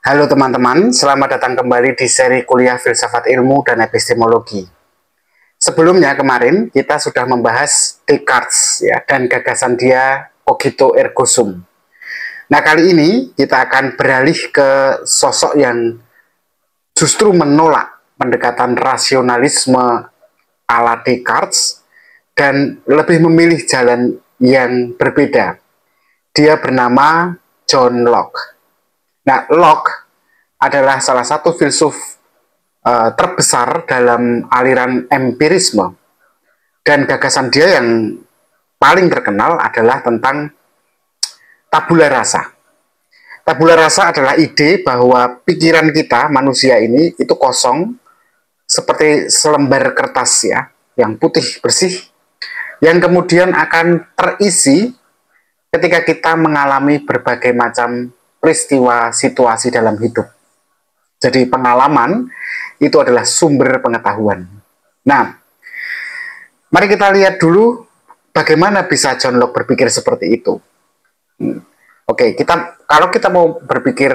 Halo teman-teman, selamat datang kembali di seri kuliah Filsafat Ilmu dan Epistemologi. Sebelumnya kemarin kita sudah membahas Descartes ya, dan gagasan dia cogito ergo sum. Nah kali ini kita akan beralih ke sosok yang justru menolak pendekatan rasionalisme ala Descartes dan lebih memilih jalan yang berbeda. Dia bernama John Locke. Nah, Locke adalah salah satu filsuf terbesar dalam aliran empirisme, dan gagasan dia yang paling terkenal adalah tentang tabula rasa. Tabula rasa adalah ide bahwa pikiran kita manusia ini itu kosong seperti selembar kertas ya, yang putih bersih, yang kemudian akan terisi ketika kita mengalami berbagai macam peristiwa situasi dalam hidup. Jadi pengalaman itu adalah sumber pengetahuan. Nah, mari kita lihat dulu bagaimana bisa John Locke berpikir seperti itu. Oke, kalau kita mau berpikir,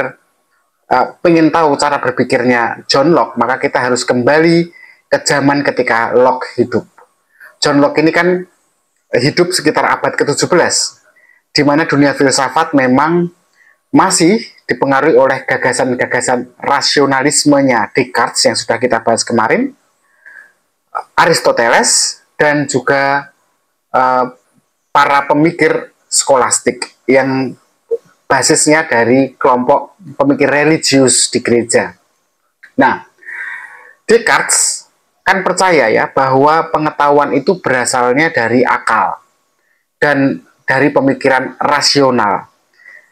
pengen tahu cara berpikirnya John Locke, maka kita harus kembali ke zaman ketika Locke hidup. John Locke ini kan hidup sekitar abad ke-17, di mana dunia filsafat memang masih dipengaruhi oleh gagasan-gagasan rasionalismenya Descartes yang sudah kita bahas kemarin, Aristoteles, dan juga para pemikir skolastik yang basisnya dari kelompok pemikir religius di gereja. Nah, Descartes kan percaya ya bahwa pengetahuan itu berasalnya dari akal dan dari pemikiran rasional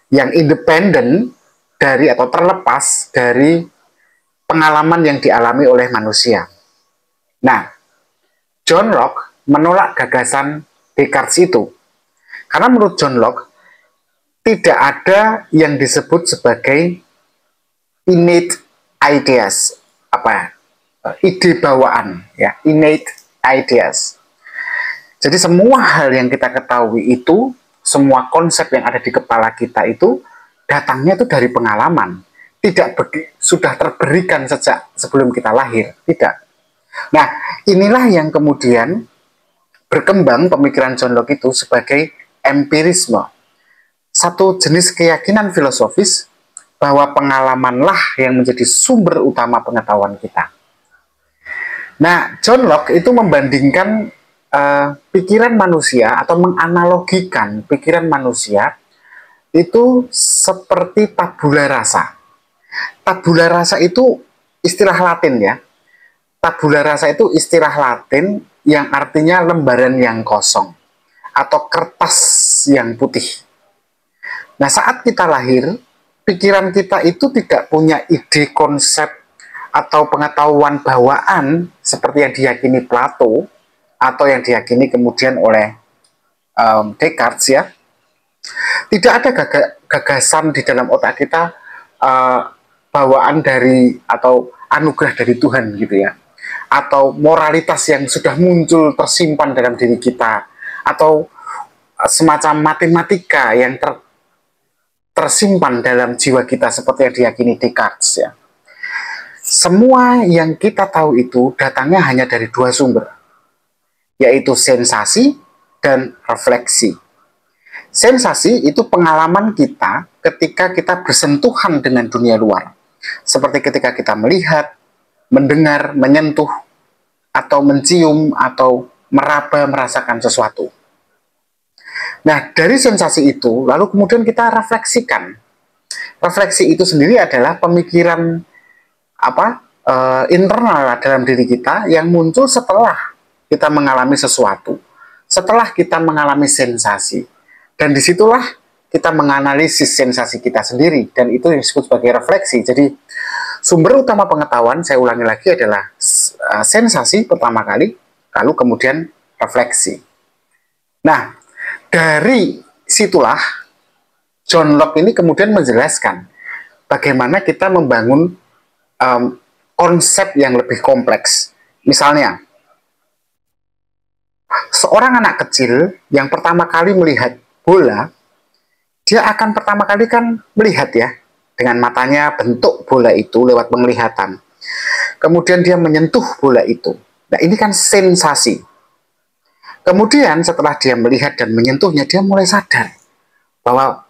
yang independen dari atau terlepas dari pengalaman yang dialami oleh manusia. Nah, John Locke menolak gagasan Descartes itu karena menurut John Locke tidak ada yang disebut sebagai innate ideas, ide bawaan ya, innate ideas. Jadi semua hal yang kita ketahui itu, semua konsep yang ada di kepala kita itu datangnya itu dari pengalaman, tidak sudah terberikan sejak sebelum kita lahir, tidak. Nah, inilah yang kemudian berkembang pemikiran John Locke itu sebagai empirisme, satu jenis keyakinan filosofis bahwa pengalamanlah yang menjadi sumber utama pengetahuan kita. Nah, John Locke itu membandingkan pikiran manusia atau menganalogikan pikiran manusia itu seperti tabula rasa. Tabula rasa itu istilah Latin ya. Tabula rasa itu istilah Latin yang artinya lembaran yang kosong atau kertas yang putih. Nah, saat kita lahir, pikiran kita itu tidak punya ide, konsep, atau pengetahuan bawaan seperti yang diyakini Plato atau yang diyakini kemudian oleh Descartes ya. Tidak ada gagasan di dalam otak kita bawaan dari atau anugerah dari Tuhan gitu ya, atau moralitas yang sudah muncul tersimpan dalam diri kita, atau semacam matematika yang tersimpan dalam jiwa kita seperti yang diyakini Descartes ya. Semua yang kita tahu itu datangnya hanya dari dua sumber, yaitu sensasi dan refleksi. Sensasi itu pengalaman kita ketika kita bersentuhan dengan dunia luar, seperti ketika kita melihat, mendengar, menyentuh, atau mencium, atau meraba, merasakan sesuatu. Nah, dari sensasi itu, lalu kemudian kita refleksikan. Refleksi itu sendiri adalah pemikiran internal dalam diri kita yang muncul setelah kita mengalami sesuatu, setelah kita mengalami sensasi. Dan disitulah kita menganalisis sensasi kita sendiri, dan itu yang disebut sebagai refleksi. Jadi, sumber utama pengetahuan, saya ulangi lagi, adalah sensasi pertama kali, lalu kemudian refleksi. Nah, dari situlah John Locke ini kemudian menjelaskan bagaimana kita membangun konsep yang lebih kompleks. Misalnya, seorang anak kecil yang pertama kali melihat bola, dia akan pertama kali kan melihat ya, dengan matanya bentuk bola itu lewat penglihatan. Kemudian dia menyentuh bola itu. Nah, ini kan sensasi. Kemudian setelah dia melihat dan menyentuhnya, dia mulai sadar bahwa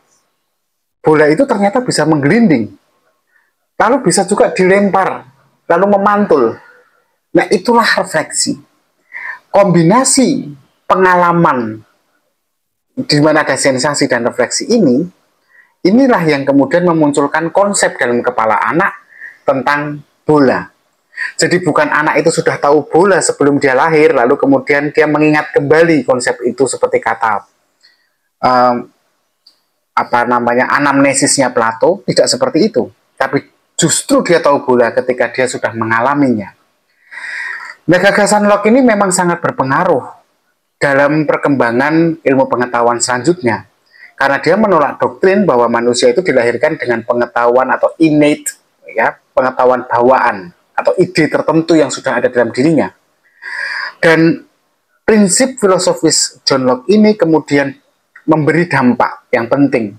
bola itu ternyata bisa menggelinding. Lalu bisa juga dilempar, lalu memantul. Nah, itulah refleksi. Kombinasi pengalaman di mana ada sensasi dan refleksi ini, inilah yang kemudian memunculkan konsep dalam kepala anak tentang bola. Jadi bukan anak itu sudah tahu bola sebelum dia lahir, lalu kemudian dia mengingat kembali konsep itu seperti kata anamnesisnya Plato, tidak seperti itu. Tapi justru dia tahu bola ketika dia sudah mengalaminya. Nah, gagasan Locke ini memang sangat berpengaruh dalam perkembangan ilmu pengetahuan selanjutnya. Karena dia menolak doktrin bahwa manusia itu dilahirkan dengan pengetahuan atau innate, ya, pengetahuan bawaan atau ide tertentu yang sudah ada dalam dirinya. Dan prinsip filosofis John Locke ini kemudian memberi dampak yang penting,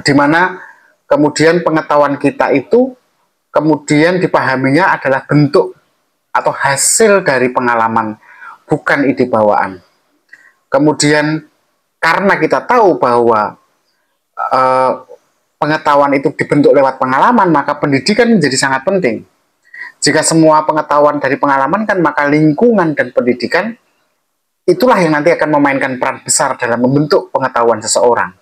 di mana kemudian pengetahuan kita itu kemudian dipahaminya adalah bentuk atau hasil dari pengalaman, bukan ide bawaan. Kemudian karena kita tahu bahwa pengetahuan itu dibentuk lewat pengalaman, maka pendidikan menjadi sangat penting. Jika semua pengetahuan dari pengalaman kan, maka lingkungan dan pendidikan itulah yang nanti akan memainkan peran besar dalam membentuk pengetahuan seseorang.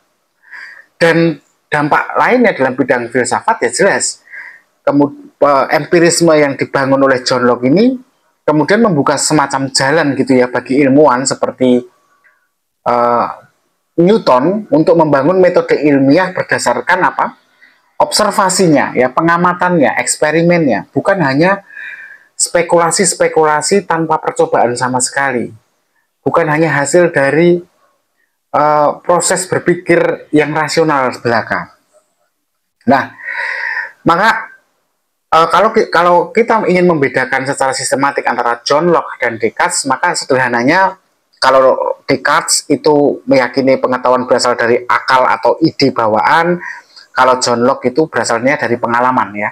Dan dampak lainnya dalam bidang filsafat ya jelas, empirisme yang dibangun oleh John Locke ini kemudian membuka semacam jalan gitu ya bagi ilmuwan seperti Newton untuk membangun metode ilmiah berdasarkan apa? Observasinya, ya, pengamatannya, eksperimennya, bukan hanya spekulasi-spekulasi tanpa percobaan sama sekali, bukan hanya hasil dari proses berpikir yang rasional belaka. Nah, maka kalau kita ingin membedakan secara sistematik antara John Locke dan Descartes, maka sederhananya kalau Descartes itu meyakini pengetahuan berasal dari akal atau ide bawaan, kalau John Locke itu berasalnya dari pengalaman, ya.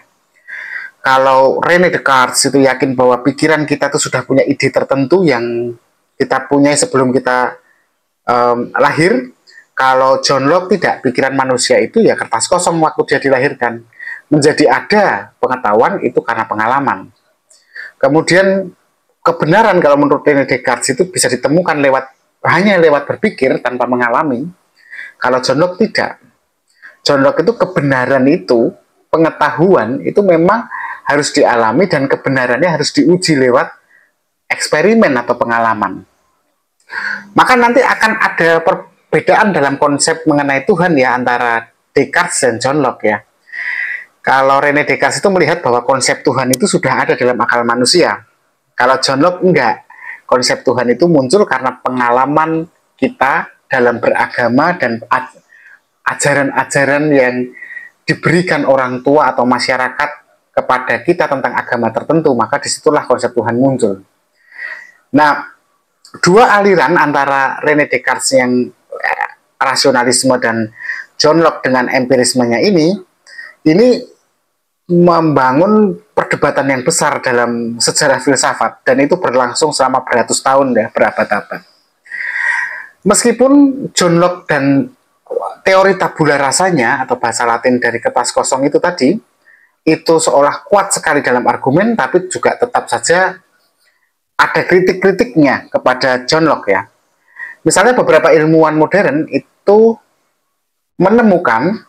Kalau René Descartes itu yakin bahwa pikiran kita itu sudah punya ide tertentu yang kita punya sebelum kita lahir. Kalau John Locke tidak, pikiran manusia itu ya kertas kosong waktu dia dilahirkan. Menjadi ada pengetahuan itu karena pengalaman. Kemudian kebenaran kalau menurut René Descartes itu bisa ditemukan hanya lewat berpikir tanpa mengalami. Kalau John Locke tidak. John Locke itu kebenaran itu, pengetahuan itu memang harus dialami dan kebenarannya harus diuji lewat eksperimen atau pengalaman. Maka nanti akan ada perbedaan dalam konsep mengenai Tuhan ya antara Descartes dan John Locke ya. Kalau René Descartes itu melihat bahwa konsep Tuhan itu sudah ada dalam akal manusia. Kalau John Locke enggak. Konsep Tuhan itu muncul karena pengalaman kita dalam beragama dan ajaran-ajaran yang diberikan orang tua atau masyarakat kepada kita tentang agama tertentu, maka disitulah konsep Tuhan muncul. Nah, dua aliran antara René Descartes yang rasionalisme dan John Locke dengan empirismenya ini membangun perdebatan yang besar dalam sejarah filsafat, dan itu berlangsung selama beratus tahun ya, berabad-abad. Meskipun John Locke dan teori tabula rasanya atau bahasa Latin dari kertas kosong itu tadi itu seolah kuat sekali dalam argumen, tapi juga tetap saja ada kritik-kritiknya kepada John Locke ya. Misalnya beberapa ilmuwan modern itu menemukan,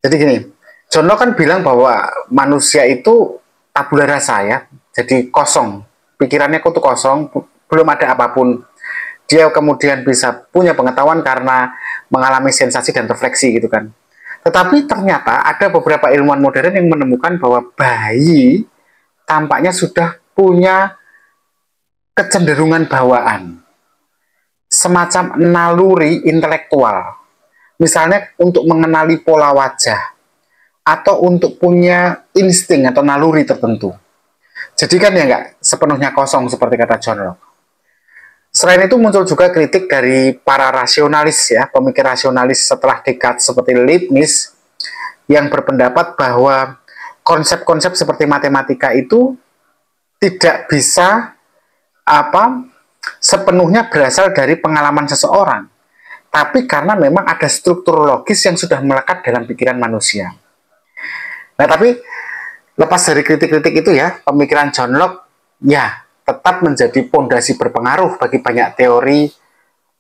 jadi gini, John Locke kan bilang bahwa manusia itu tabula rasa ya, jadi kosong, pikirannya itu kosong, belum ada apapun. Dia kemudian bisa punya pengetahuan karena mengalami sensasi dan refleksi gitu kan. Tetapi ternyata ada beberapa ilmuwan modern yang menemukan bahwa bayi tampaknya sudah punya kecenderungan bawaan, semacam naluri intelektual. Misalnya untuk mengenali pola wajah, atau untuk punya insting atau naluri tertentu. Jadi kan ya nggak sepenuhnya kosong seperti kata John Locke. Selain itu muncul juga kritik dari para rasionalis ya, pemikir rasionalis setelah Descartes seperti Leibniz, yang berpendapat bahwa konsep-konsep seperti matematika itu tidak bisa sepenuhnya berasal dari pengalaman seseorang, tapi karena memang ada struktur logis yang sudah melekat dalam pikiran manusia. Nah, tapi lepas dari kritik-kritik itu ya, pemikiran John Locke ya tetap menjadi pondasi berpengaruh bagi banyak teori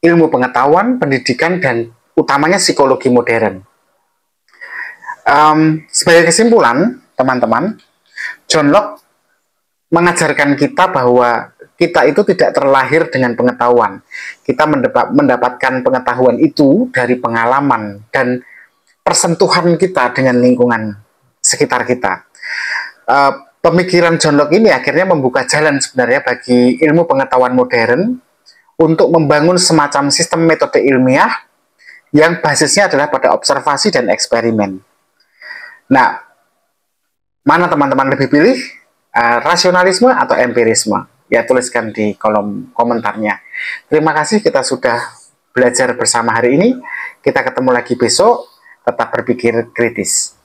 ilmu pengetahuan, pendidikan, dan utamanya psikologi modern. Sebagai kesimpulan, teman-teman, John Locke mengajarkan kita bahwa kita itu tidak terlahir dengan pengetahuan. Kita mendapatkan pengetahuan itu dari pengalaman dan persentuhan kita dengan lingkungan sekitar kita. Pemikiran John Locke ini akhirnya membuka jalan sebenarnya bagi ilmu pengetahuan modern untuk membangun semacam sistem metode ilmiah yang basisnya adalah pada observasi dan eksperimen. Nah, mana teman-teman lebih pilih? Rasionalisme atau empirisme? Ya, tuliskan di kolom komentarnya. Terima kasih kita sudah belajar bersama hari ini. Kita ketemu lagi besok. Tetap berpikir kritis.